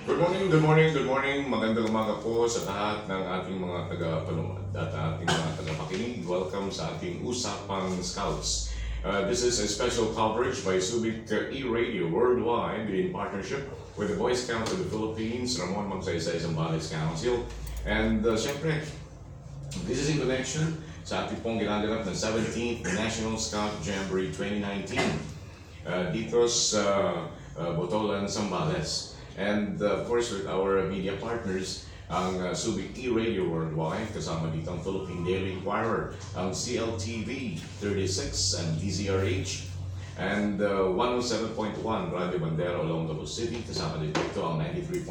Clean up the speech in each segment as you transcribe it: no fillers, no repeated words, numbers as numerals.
Good morning. Magandang umaga po sa lahat ng ating mga taga-panood at ating mga taga-pakinig. Welcome sa ating Usapang Scouts. This is a special coverage by Subic E-Radio Worldwide in partnership with the Boy Scouts of the Philippines, Ramon Magsaysay Zambales Council. And syempre, this is in connection sa ating pong ginaganap ng 17th National Scout Jamboree 2019 dito sa Botolan, Zambales. And of course, with our media partners, ang Subic E-Radio Worldwide, kasama dito ang Philippine Daily Inquirer, ang CLTV 36 and DZRH, and 107.1 Radio Bandera Olongapo City, kasama din dito ang 93.5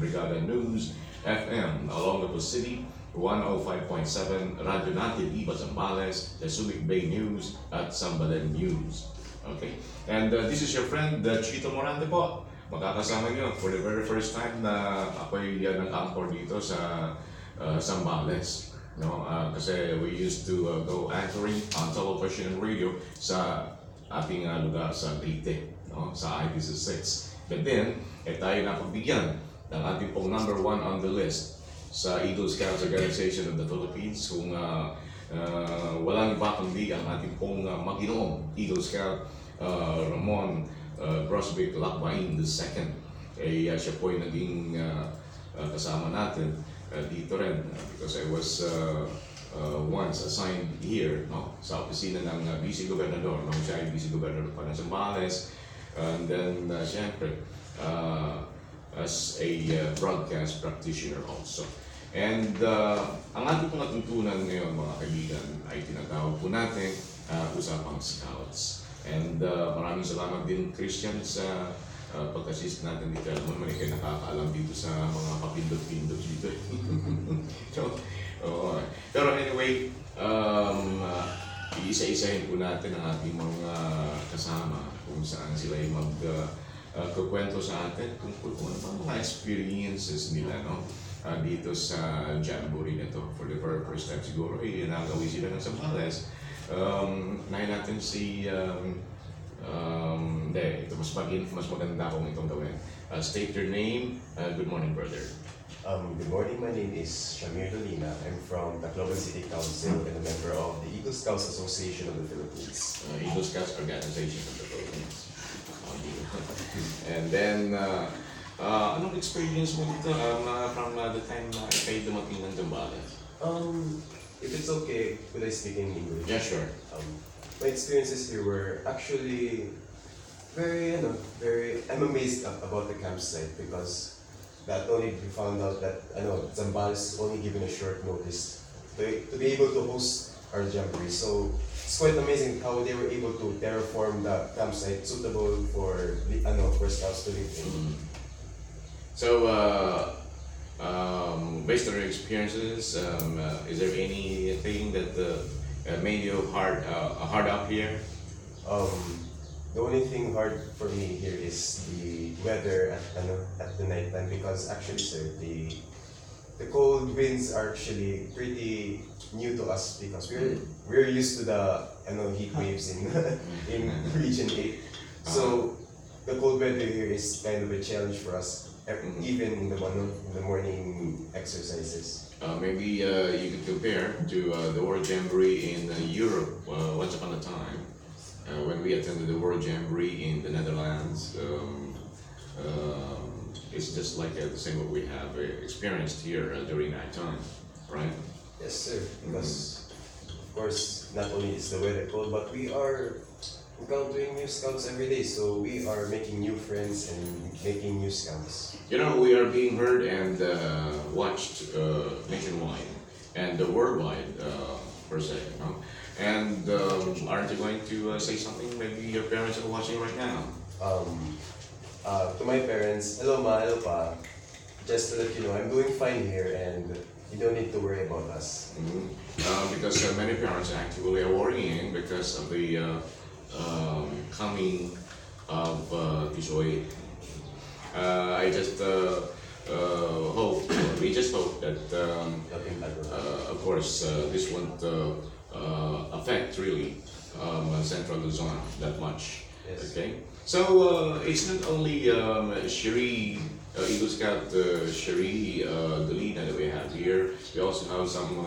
Brigada News FM Olongapo City, 105.7 Radio Natin Iba Zambales, the Subic Bay News at Zambalen News. Okay, and this is your friend Chito Morante po. Makakasama nyo for the very first time na ako'y nag-anchor dito sa Zambales. No? Kasi we used to go anchoring on television and radio sa ating lugar sa Leyte, no? Sa I-16. But then, tayo napagbigyan ng ating pong number 1 on the list sa Eagle Scouts Organization of the Philippines kung walang iba kundi ang ating pong maginoong Eagle Scout Ramon Grosbeck Lakbain II. Siya po ay naging kasama natin dito rin because I was once assigned here, no, sa opisina ng Vice Gobernador nung siya ay Vice Gobernador pa ng Zambales, and then siyempre as a broadcast practitioner also. And ang ating pong natutunan ngayon mga kaibigan ay tinatawag po natin Usapang Scouts. And maraming salamat din Christian sa pag-assist natin dito. Alam mo kayo nakakaalam dito sa mga papindot-pindot dito. So, pero anyway, iisa-isahin po natin ang ating mga kasama kung saan sila ay magkukwento sa atin kung ano pa mga experiences nila, no? Dito sa Jamboree na to. For the very first time siguro, nagawi sila ng Zambales. Nahin natin si ito mas maganda kung itong gawin. State your name. Good morning, brother. Good morning, my name is Shamir Dolina. I'm from the Tacloban City Council and a member of the Eagle Scouts Association of the Philippines. Eagle Scouts Organization of the Philippines. And then, anong experience mo dito from the time na kayo dumating ng Zambales? If it's okay, could I speak in English? Yeah, sure. My experiences here were actually I'm amazed about the campsite because not only we found out that Zambales is only given a short notice to be able to host our jamboree. So it's quite amazing how they were able to terraform the campsite suitable for scouts to live in. So, based on your experiences, is there anything that made you hard up here? The only thing hard for me here is the weather at the night time because actually, sir, the cold winds are actually pretty new to us because we're used to the heat waves in Region 8. So the cold weather here is kind of a challenge for us. Even in the morning exercises. Maybe you could compare to the World Jamboree in Europe once upon a time when we attended the World Jamboree in the Netherlands. It's just like the same what we have experienced here during that time, right? Yes, sir. Because of course, not only is the weather cold, but we are encountering new scouts every day, so we are making new friends and making new scouts. You know, we are being heard and watched nationwide and worldwide per se, no? And aren't you going to say something? Maybe your parents are watching right now. To my parents, hello ma, hello pa. Just to let you know, I'm doing fine here and you don't need to worry about us. Because many parents actually are worrying because of the coming of Tisoy. I just we just hope that, of course, this won't affect really Central Luzon that much. Yes. Okay, so it's not only Shiri Eagle Scout Cherie Delina that we have here. We also have some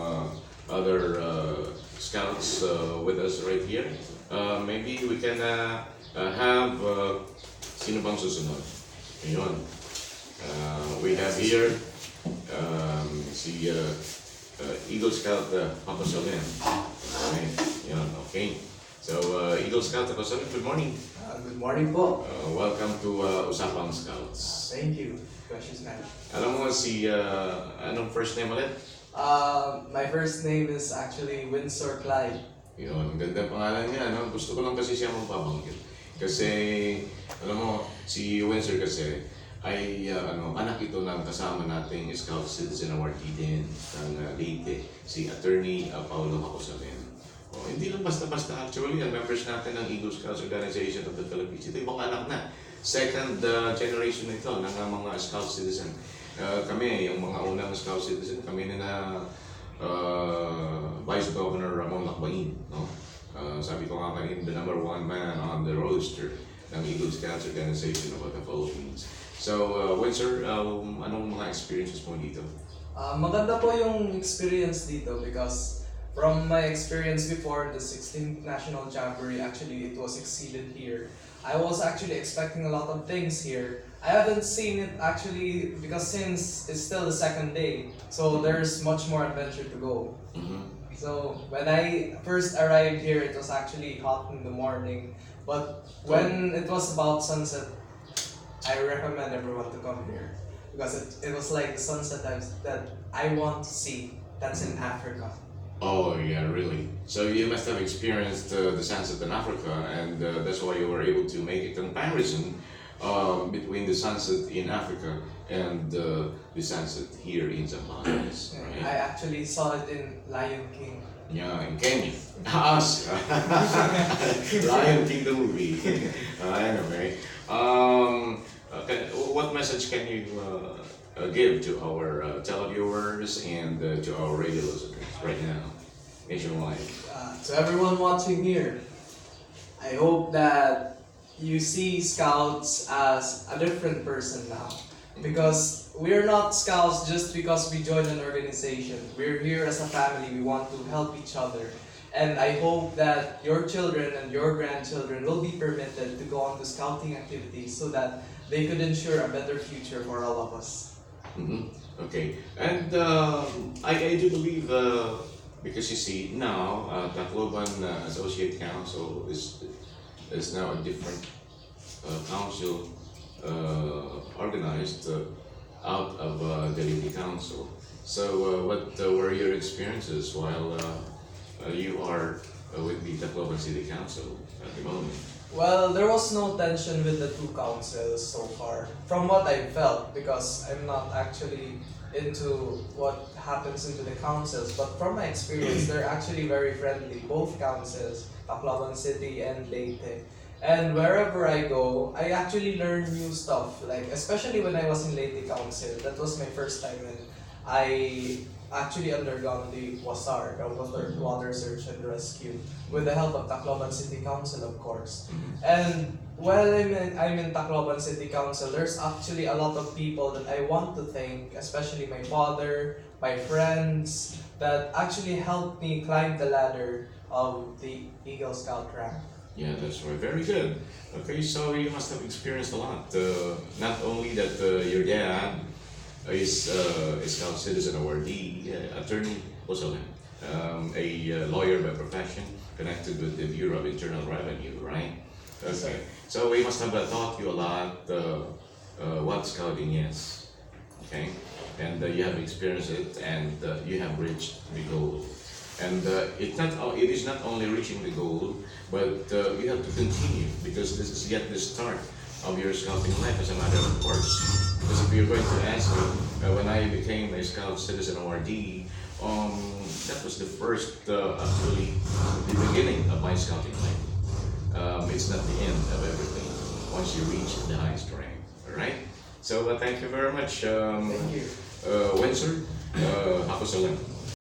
other scouts with us right here. Maybe we can have sino bang susunod? Ayun. We have here si Eagle Scout Papa Solen. Okay. Ayun, okay. So, Eagle Scout Papa Solen, good morning. Good morning po. Welcome to Usapang Scouts. Thank you, precious man. Alam mo si, anong first name ulit? My first name is actually Windsor Clyde. Yun, ganda pangalan niya, no? Gusto ko lang kasi siya magpabanggit. Kasi, alam mo, si Windsor kasi ay anak ito ng kasama nating Scout Citizen Awardee din ng Leyte, si Attorney Paulo Hacosamen. Hindi lang basta-basta actually, ang members natin ng Eagle Scouts Organization of the Philippines, ito yung mga anak na. Second generation ito ng mga Scout Citizen. Kami, yung mga unang Scout Citizen, kami na Vice Governor Ramon Lacbain. No? Sabi ko nga kanina, the number one man on the roster ng Eagle Scouts Organization of the Philippines. So, Windsor, anong mga experiences mo dito? Maganda po yung experience dito because from my experience before the 16th National Jamboree, actually it was exceeded here. I was actually expecting a lot of things here. I haven't seen it actually because since it's still the second day, so there's much more adventure to go. So when I first arrived here, it was actually hot in the morning, but when it was about sunset, I recommend everyone to come here because it was like the sunset that I want to see. That's in Africa. Oh yeah, really? So you must have experienced the sunset in Africa, and that's why you were able to make a comparison between the sunset in Africa and the sunset here in Zambales, right? I actually saw it in Lion King. Yeah, in Kenya. Us. Lion King the movie. Anyway, what message can you give to our televiewers and to our radio listeners right now, nationwide? To everyone watching here, I hope that you see Scouts as a different person now. Because we're not Scouts just because we joined an organization. We're here as a family. We want to help each other. And I hope that your children and your grandchildren will be permitted to go on to scouting activities so that they could ensure a better future for all of us. Okay, and I do believe because you see now Tacloban Associate Council is now a different council organized out of the Leyte Council. So what were your experiences while you are with the Tacloban City Council at the moment? Well, there was no tension with the two councils so far, from what I felt, because I'm not actually into what happens into the councils, but from my experience, they're actually very friendly, both councils, Tacloban City and Leyte. And wherever I go, I actually learn new stuff, like especially when I was in Leyte Council, that was my first time and I actually undergone the WASAR, the Water Search and Rescue, with the help of Tacloban City Council, of course. And while I'm in Tacloban City Council, there's actually a lot of people that I want to thank, especially my father, my friends, that actually helped me climb the ladder of the Eagle Scout rank. Yeah, that's right. Very good. Okay, so you must have experienced a lot. Not only that your dad is a Scout Citizen Awardee, Attorney Hacosamen, a lawyer by profession, connected with the Bureau of Internal Revenue, right? Okay. So we must have taught you a lot what scouting is, okay? And you have experienced it, and you have reached the goal. And it is not only reaching the goal, but you have to continue because this is yet the start of your scouting life as a matter of course. Because if you're going to ask me, when I became a Scout Citizen Awardee, that was the first, actually, the beginning of my scouting life. It's not the end of everything once you reach the highest rank. All right. So thank you very much, Thank you. Windsor Hacosamen.